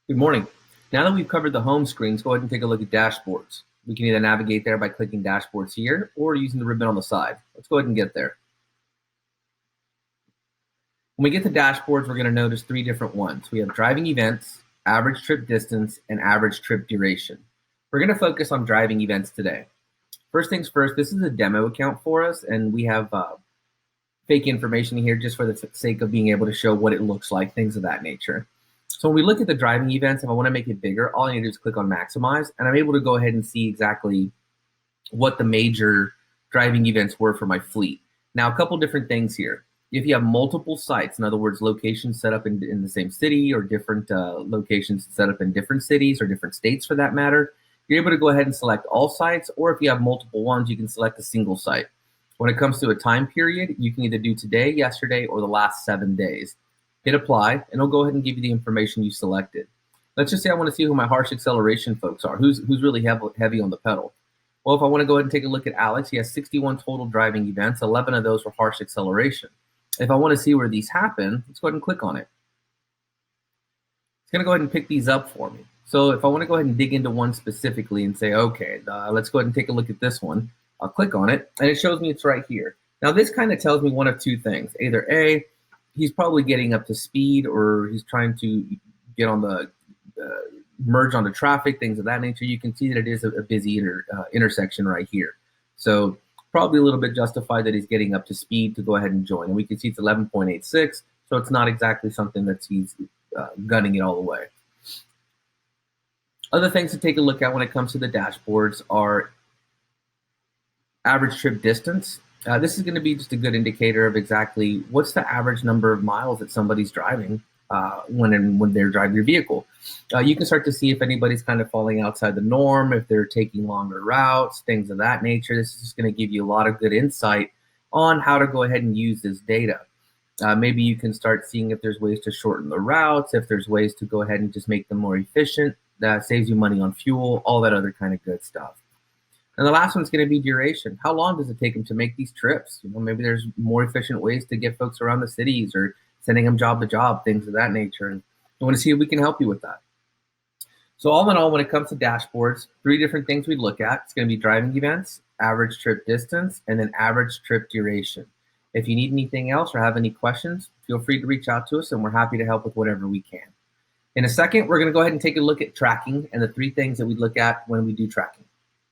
Good morning. Now that we've covered the home screen, let's go ahead and take a look at dashboards. We can either navigate there by clicking dashboards here or using the ribbon on the side. Let's go ahead and get there. When we get to dashboards, we're going to notice three different ones. We have driving events, average trip distance, and average trip duration. We're going to focus on driving events today. First things first, this is a demo account for us, and we have fake information here just for the sake of being able to show what it looks like, things of that nature. So when we look at the driving events, if I want to make it bigger, all I need to do is click on maximize, and I'm able to go ahead and see exactly what the major driving events were for my fleet. Now, a couple different things here. If you have multiple sites, in other words, locations set up in the same city or different locations set up in different cities or different states for that matter, you're able to go ahead and select all sites, or if you have multiple ones, you can select a single site. When it comes to a time period, you can either do today, yesterday, or the last 7 days. Hit apply, and it'll go ahead and give you the information you selected. Let's just say I want to see who my harsh acceleration folks are, who's really heavy on the pedal. Well, if I want to go ahead and take a look at Alex, he has 61 total driving events, 11 of those were harsh acceleration. If I want to see where these happen, let's go ahead and click on it. It's going to go ahead and pick these up for me. So if I want to go ahead and dig into one specifically and say, okay, let's go ahead and take a look at this one, I'll click on it, and it shows me it's right here. Now, this kind of tells me one of two things. Either A, he's probably getting up to speed, or he's trying to get on the merge onto traffic, things of that nature. You can see that it is a busy intersection right here. So probably a little bit justified that he's getting up to speed to go ahead and join. And we can see it's 11.86, so it's not exactly something that he's gunning it all the way. Other things to take a look at when it comes to the dashboards are average trip distance. This is going to be just a good indicator of exactly what's the average number of miles that somebody's driving when they're driving your vehicle. You can start to see if anybody's kind of falling outside the norm, if they're taking longer routes, things of that nature. This is just going to give you a lot of good insight on how to go ahead and use this data. Maybe you can start seeing if there's ways to shorten the routes, if there's ways to go ahead and just make them more efficient. That saves you money on fuel, all that other kind of good stuff. And the last one's going to be duration. How long does it take them to make these trips? You know, maybe there's more efficient ways to get folks around the cities or sending them job to job, things of that nature. And I want to see if we can help you with that. So all in all, when it comes to dashboards, three different things we look at. It's going to be driving events, average trip distance, and then average trip duration. If you need anything else or have any questions, feel free to reach out to us, and we're happy to help with whatever we can. In a second, we're going to go ahead and take a look at tracking and the three things that we look at when we do tracking.